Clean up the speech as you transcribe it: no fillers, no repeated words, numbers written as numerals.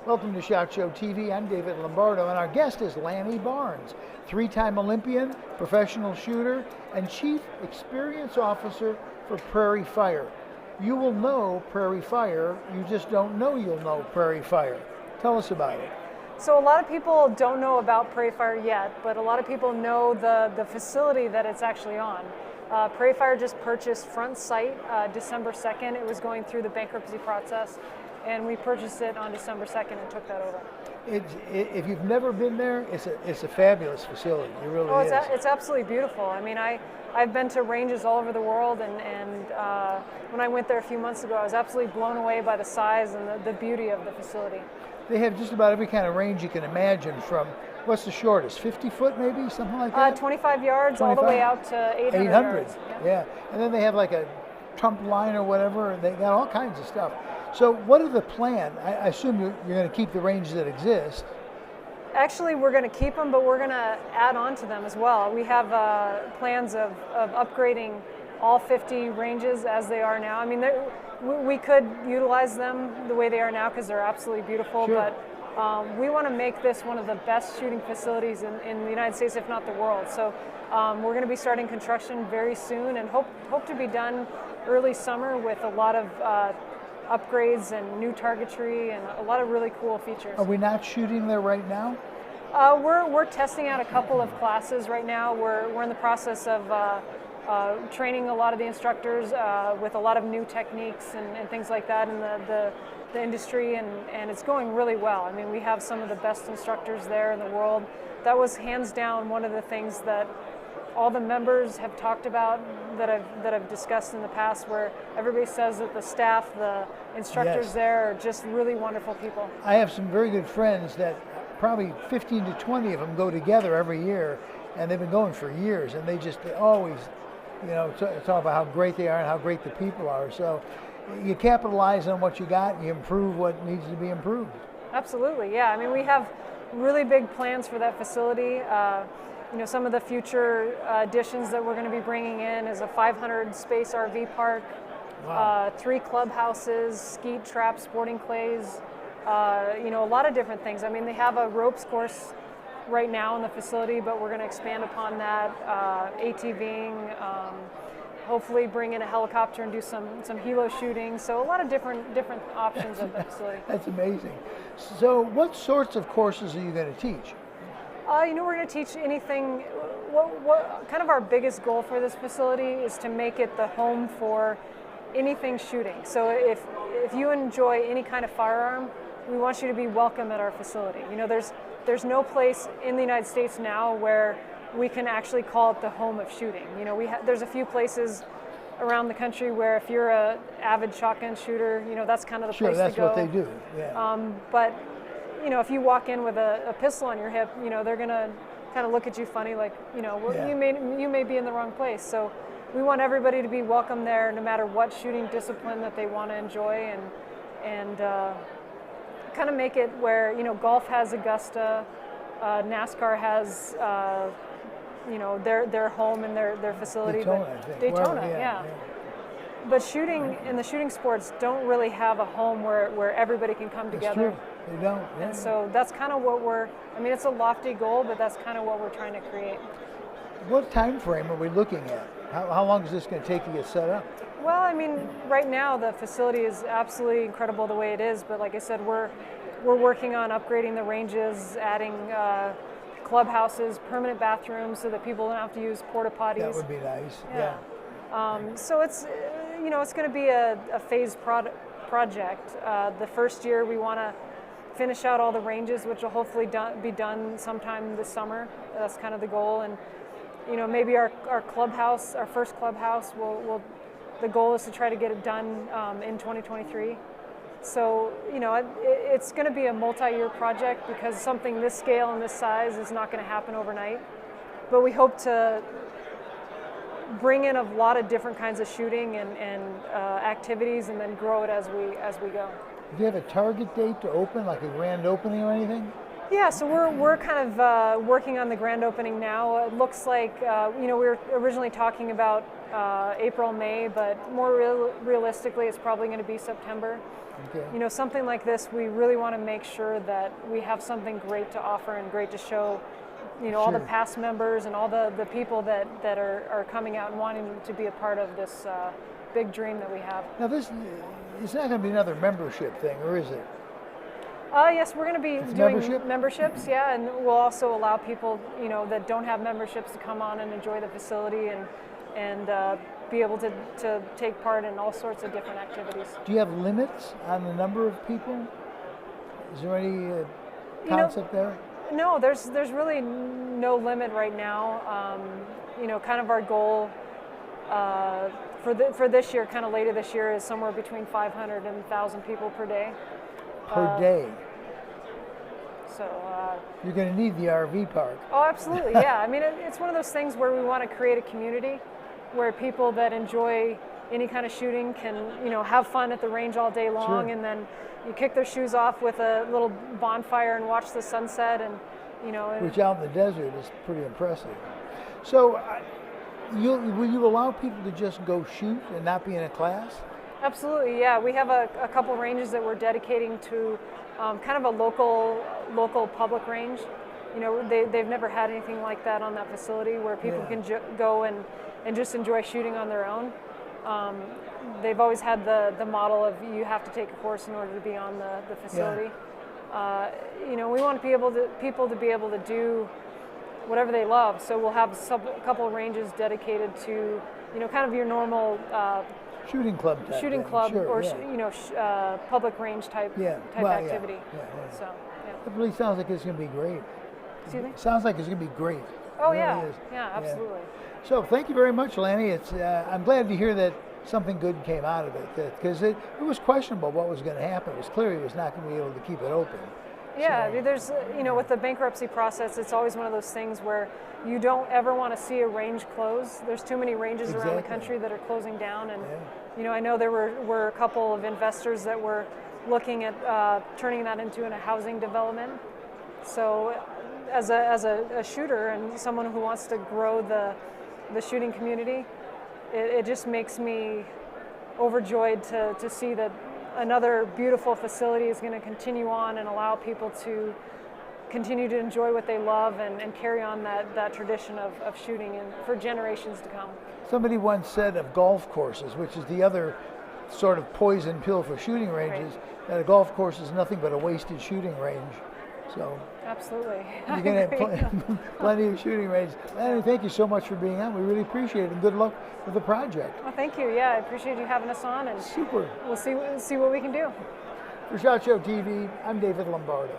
Welcome to SHOT Show TV. I'm David Lombardo, and our guest is Lanny Barnes, three-time Olympian, professional shooter, and Chief Experience Officer for Prairie Fire. You will know Prairie Fire, you just don't know you'll know Prairie Fire. Tell us about it. So a lot of people don't know about Prairie Fire yet, but a lot of people know the facility that it's actually on. Prairie Fire just purchased Front Sight December 2nd. It was going through the bankruptcy process, and we purchased it on December 2nd and took that over. If you've never been there, it's a fabulous facility. It really is. It's absolutely beautiful. I mean, I've been to ranges all over the world, and when I went there a few months ago, I was absolutely blown away by the size and the beauty of the facility. They have just about every kind of range you can imagine, from, what's the shortest, 50 foot maybe, something like that? 25 yards 25? all the way out to 800 yards. Yeah. And then they have like a Trump line or whatever, and they got all kinds of stuff. So what are the plan? I assume you're going to keep the ranges that exist. Actually, we're going to keep them, but we're going to add on to them as well. We have plans of upgrading all 50 ranges as they are now. I mean, we could utilize them the way they are now because they're absolutely beautiful, sure. But we want to make this one of the best shooting facilities in the United States, if not the world. So we're going to be starting construction very soon and hope to be done early summer with a lot of upgrades and new targetry and a lot of really cool features. Are we not shooting there right now? We're testing out a couple of classes right now. We're in the process of training a lot of the instructors with a lot of new techniques and things like that in the industry, and it's going really well. I mean, we have some of the best instructors there in the world. That was hands down one of the things that all the members have talked about that I've discussed in the past, where everybody says that the staff, the instructors yes. there are just really wonderful people. I have some very good friends that probably 15 to 20 of them go together every year, and they've been going for years, and they always, talk about how great they are and how great the people are. So you capitalize on what you got, and you improve what needs to be improved. Absolutely, yeah. I mean, we have really big plans for that facility. Some of the future additions that we're going to be bringing in is a 500 space RV park, wow. 3 clubhouses, skeet traps, sporting clays, a lot of different things. I mean, they have a ropes course right now in the facility, but we're going to expand upon that, ATVing, hopefully bring in a helicopter and do some helo shooting. So a lot of different options at the facility. That's amazing. So what sorts of courses are you going to teach? We're going to teach anything. What kind of our biggest goal for this facility is to make it the home for anything shooting. So if you enjoy any kind of firearm, we want you to be welcome at our facility. There's no place in the United States now where we can actually call it the home of shooting. There's a few places around the country where if you're an avid shotgun shooter, that's kind of the place to go. Sure, that's what they do. Yeah. But if you walk in with a pistol on your hip, they're gonna kind of look at you funny, like, yeah. you may be in the wrong place. So we want everybody to be welcome there, no matter what shooting discipline that they want to enjoy, and kind of make it where golf has Augusta, NASCAR has their home and their facility. Daytona, I think. Daytona, well, yeah. But shooting and the shooting sports don't really have a home where everybody can come together. That's true. They don't. Yeah. And so that's kind of what it's a lofty goal, but that's kind of what we're trying to create. What time frame are we looking at? How long is this going to take to get set up? Well, I mean, right now the facility is absolutely incredible the way it is, but like I said, we're working on upgrading the ranges, adding clubhouses, permanent bathrooms so that people don't have to use porta potties. That would be nice. Yeah. So it's it's going to be a phased project. The first year we want to finish out all the ranges, which will hopefully be done sometime this summer. That's kind of the goal, and maybe our clubhouse, our first clubhouse, the goal is to try to get it done in 2023. So it's going to be a multi-year project because something this scale and this size is not going to happen overnight. But we hope to bring in a lot of different kinds of shooting and activities, and then grow it as we go. Do you have a target date to open, like a grand opening or anything? Yeah, so we're kind of working on the grand opening now. It looks like we were originally talking about April, May, but more realistically, it's probably going to be September. Okay. Something like this, we really want to make sure that we have something great to offer and great to show. All the Sure. past members and all the people that are coming out and wanting to be a part of this big dream that we have. Now this, it's not going to be another membership thing, or is it? Yes, we're going to be doing membership? memberships, yeah, and we'll also allow people, that don't have memberships to come on and enjoy the facility and be able to take part in all sorts of different activities. Do you have limits on the number of people? Is there any concept there? No, there's really no limit right now. Kind of our goal for this year, kind of later this year, is somewhere between 500 and 1,000 people per day. Per day? So You're going to need the RV park. Oh, absolutely, yeah. I mean, it's one of those things where we want to create a community where people that enjoy any kind of shooting can, have fun at the range all day long, Sure. and then you kick their shoes off with a little bonfire and watch the sunset, and Which out in the desert is pretty impressive. So, will you allow people to just go shoot and not be in a class? Absolutely, yeah. We have a couple ranges that we're dedicating to kind of a local public range. They've never had anything like that on that facility where people Yeah. can go and just enjoy shooting on their own. They've always had the model of you have to take a course in order to be on the facility. We want people to be able to do whatever they love. So we'll have a couple of ranges dedicated to kind of your normal Shooting club type shooting thing, club sure, or yeah. public range type activity. Yeah. So It really sounds like it's going to be great. excuse me. Sounds like it's going to be great. Oh It really yeah, is. yeah, absolutely. So thank you very much, Lanny. I'm glad to hear that something good came out of it, because it was questionable what was going to happen. It was clear he was not going to be able to keep it open. Yeah, So, there's with the bankruptcy process, it's always one of those things where you don't ever want to see a range close. There's too many ranges around the Exactly. country that are closing down, and Yeah. I know there were a couple of investors that were looking at turning that into a housing development. So, as a shooter and someone who wants to grow the shooting community, it just makes me overjoyed to see that another beautiful facility is going to continue on and allow people to continue to enjoy what they love and carry on that tradition of shooting and for generations to come. Somebody once said of golf courses, which is the other sort of poison pill for shooting ranges, that a golf course is nothing but a wasted shooting range. So Absolutely. you're going to have plenty of shooting ranges. Lanny, thank you so much for being on. We really appreciate it, and good luck with the project. Well, thank you. Yeah, I appreciate you having us on, and Super. we'll see what we can do. For SHOT Show TV, I'm David Lombardo.